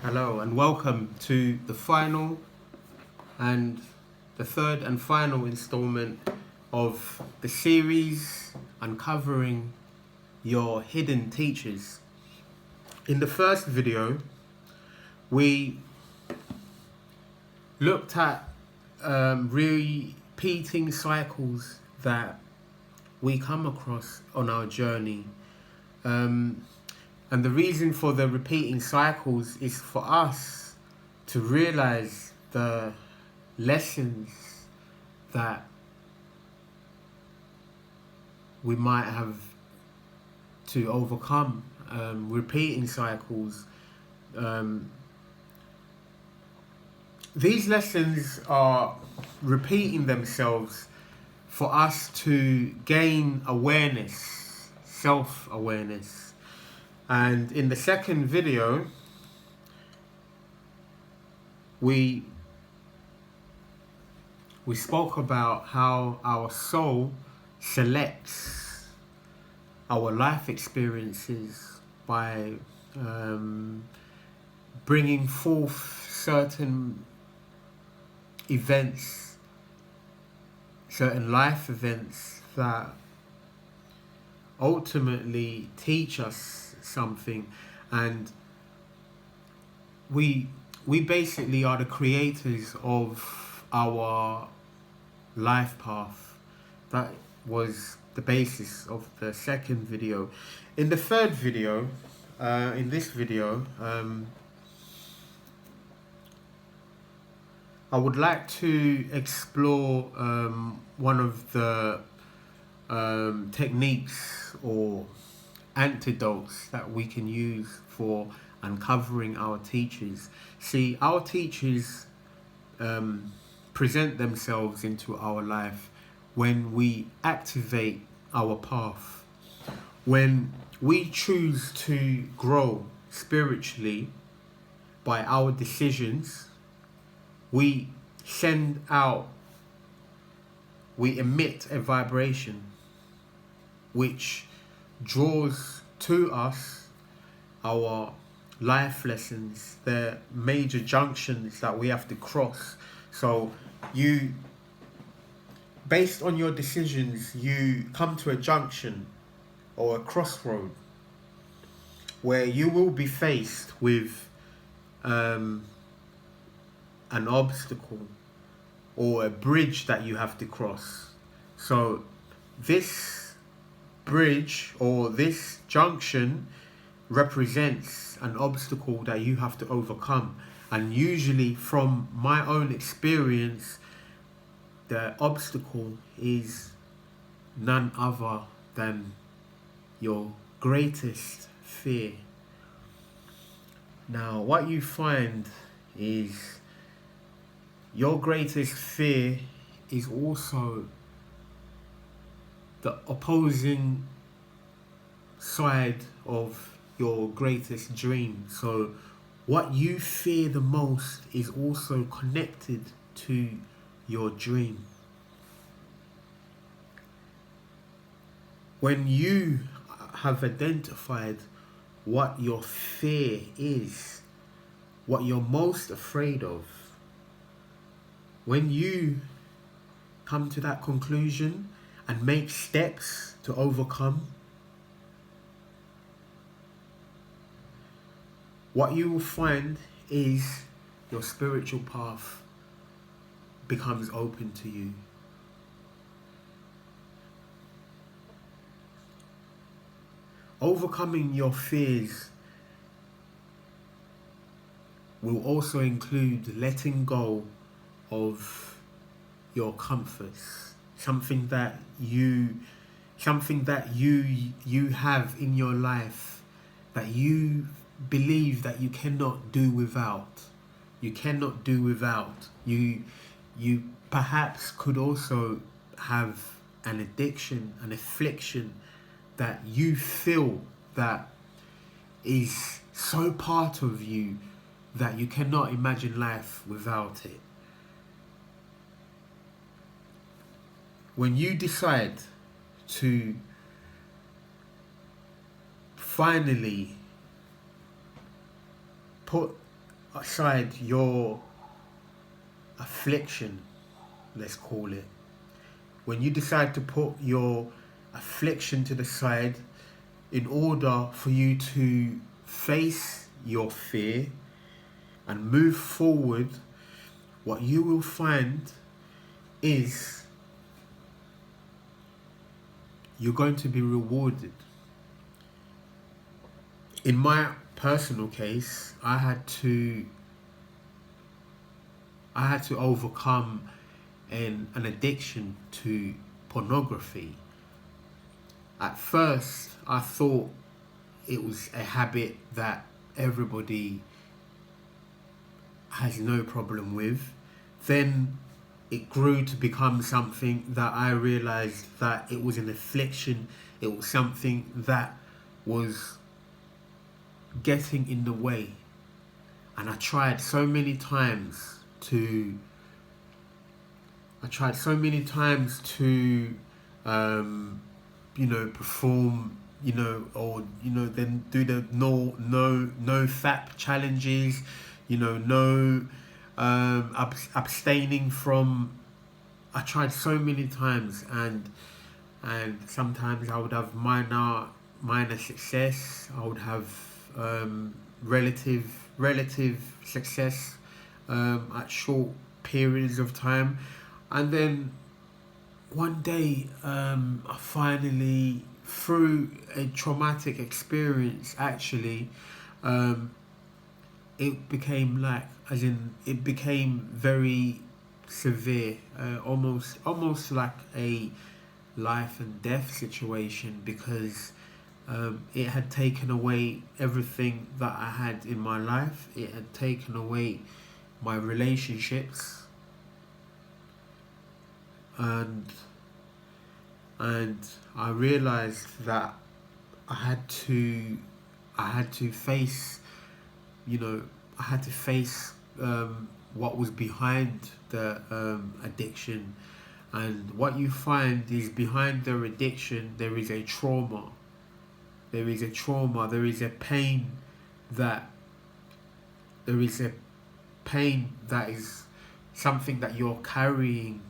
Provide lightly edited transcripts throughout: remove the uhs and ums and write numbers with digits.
Hello and welcome to the final and the third and final installment of the series Uncovering Your Hidden Teachers. In the first video, we looked at repeating cycles that we come across on our journey. And the reason for the repeating cycles is for us to realize the lessons that we might have to overcome. Repeating cycles. These lessons are repeating themselves for us to gain awareness, self-awareness. And in the second video, we spoke about how our soul selects our life experiences by bringing forth certain events, certain life events that ultimately teach us something, and we basically are the creators of our life path. That was the basis of the second video. In the third video, in this video, I would like to explore one of the techniques or antidotes that we can use for uncovering our teachers. See, our teachers present themselves into our life when we activate our path, when we choose to grow spiritually by our decisions. We emit a vibration which draws to us our life lessons, the major junctions that we have to cross. So based on your decisions, you come to a junction or a crossroad where you will be faced with an obstacle or a bridge that you have to cross. So this bridge or this junction represents an obstacle that you have to overcome, and usually, from my own experience, the obstacle is none other than your greatest fear. Now, what you find is your greatest fear is also the opposing side of your greatest dream. So what you fear the most is also connected to your dream. When you have identified what your fear is, what you're most afraid of, when you come to that conclusion and make steps to overcome, what you will find is your spiritual path becomes open to you. Overcoming your fears will also include letting go of your comforts, something that you have in your life that you believe that you cannot do without. You cannot do without. You perhaps could also have an addiction, an affliction that you feel that is so part of you that you cannot imagine life without it. When you decide to finally put aside your affliction, let's call it, when you decide to put your affliction to the side in order for you to face your fear and move forward, what you will find is you're going to be rewarded. In my personal case, I had to overcome an addiction to pornography. At first, I thought it was a habit that everybody has no problem with. Then it grew to become something that I realized that it was an affliction. It was something that was getting in the way. And I tried so many times to perform, or then do the no fap challenges, no abstaining from. I tried so many times, and sometimes I would have minor success. I would have relative success at short periods of time, and then one day I finally, through a traumatic experience, actually, it became very severe, almost like a life and death situation, because it had taken away everything that I had in my life. It had taken away my relationships, and I realized that I had to face what was behind the addiction. And what you find is, behind their addiction there is a trauma. There is a pain that is something that you're carrying,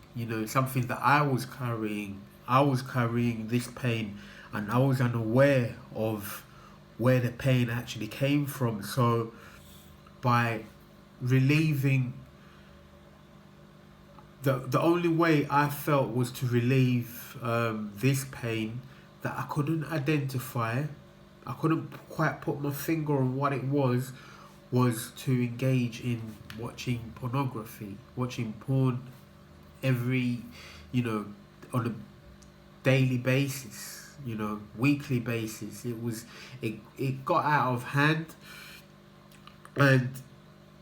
something that I was carrying. I was carrying this pain, and I was unaware of where the pain actually came from. So by relieving, the only way I felt was to relieve this pain that I couldn't identify, I couldn't quite put my finger on what it was to engage in watching pornography, watching porn every, on a daily basis, weekly basis. It got out of hand. And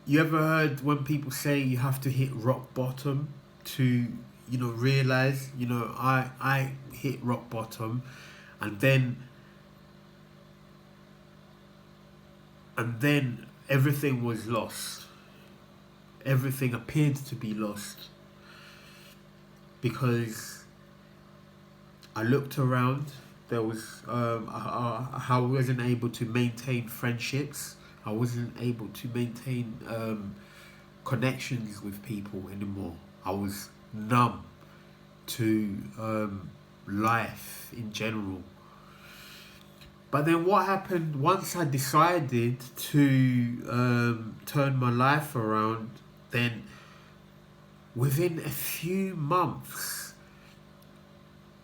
you ever heard when people say you have to hit rock bottom to realize? I hit rock bottom, and then everything was lost. Everything appeared to be lost, because I looked around. There was I wasn't able to maintain friendships. I wasn't able to maintain connections with people anymore. I was numb to life in general. But then what happened once I decided to turn my life around? Then within a few months,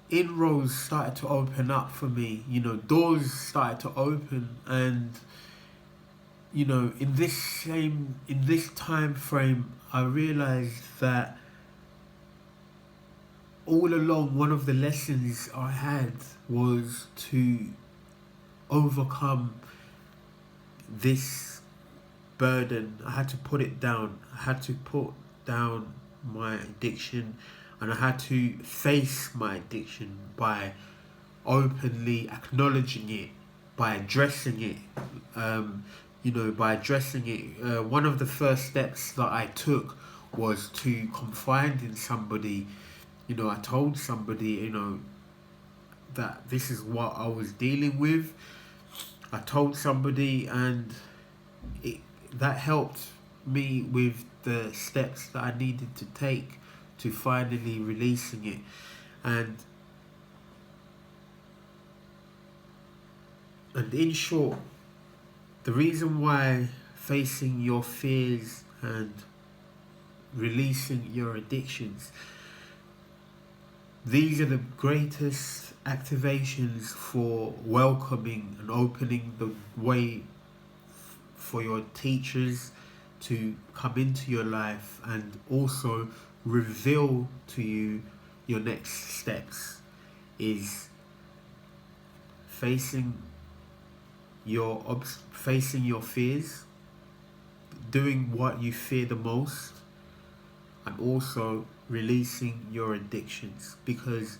inroads started to open up for me. Doors started to open, and in this time frame, I realized that all along, one of the lessons I had was to overcome this burden. I had to put it down. I had to put down my addiction, and I had to face my addiction by openly acknowledging it, by addressing it. One of the first steps that I took was to confide in somebody. I told somebody, that this is what I was dealing with. I told somebody, and that helped me with the steps that I needed to take to finally releasing it. And in short, the reason why facing your fears and releasing your addictions, these are the greatest activations for welcoming and opening the way for your teachers to come into your life and also reveal to you your next steps, is facing your fears, doing what you fear the most, and also releasing your addictions. Because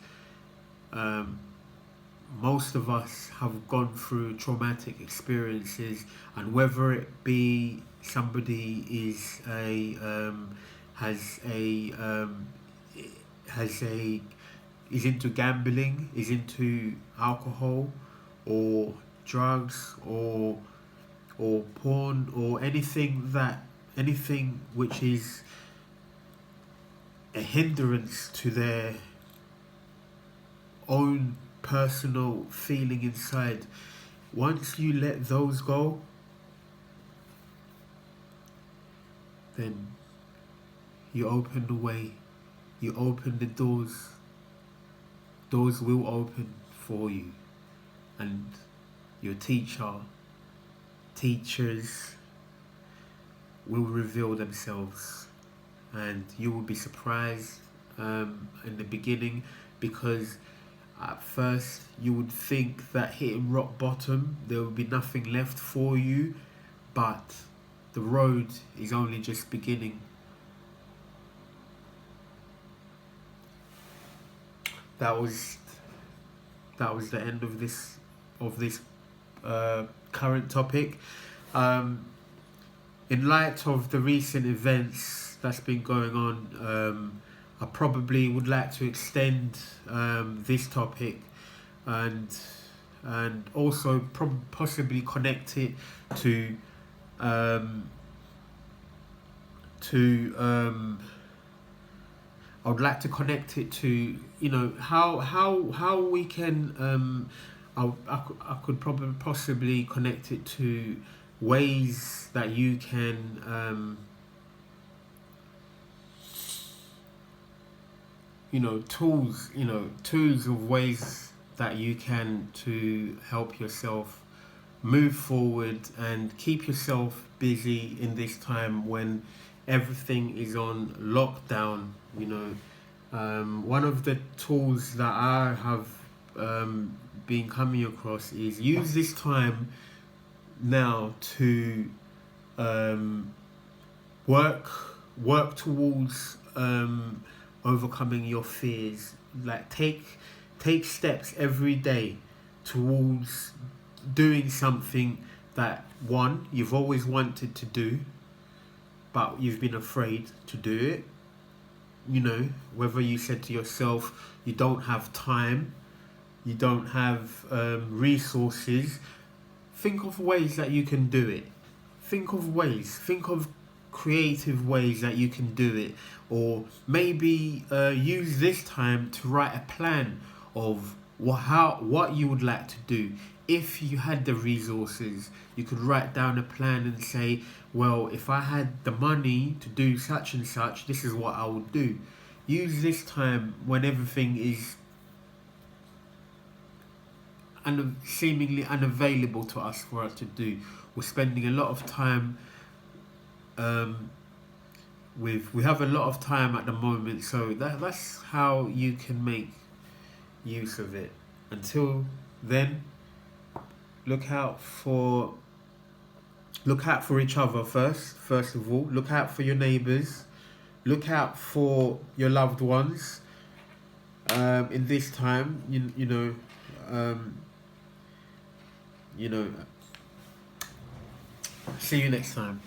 most of us have gone through traumatic experiences, and whether it be somebody is is into gambling, is into alcohol or drugs or porn, or anything which is a hindrance to their own personal feeling inside, once you let those go, then you open the way, you open the doors. Doors will open for you, and your teachers will reveal themselves, and you will be surprised in the beginning, because at first you would think that hitting rock bottom, there would be nothing left for you, but the road is only just beginning. That was the end of this current topic. In light of the recent events that's been going on, I probably would like to extend this topic and also possibly connect it to I would like to connect it to, how we can I could probably possibly connect it to ways that you can tools of ways that you can to help yourself move forward and keep yourself busy in this time when everything is on lockdown. One of the tools that I have been coming across is use this time now to work towards overcoming your fears. Like take steps every day towards doing something that, one, you've always wanted to do but you've been afraid to do it. Whether you said to yourself you don't have time, you don't have resources, think of ways that you can do it. Think of creative ways that you can do it. Or maybe use this time to write a plan of what you would like to do. If you had the resources, you could write down a plan and say, well, if I had the money to do such and such, this is what I would do. Use this time when everything is seemingly unavailable to us for us to do. We're spending a lot of time we have a lot of time at the moment, so that's how you can make use of it. Until then, look out for each other first of all. Look out for your neighbours, look out for your loved ones in this time. See you next time.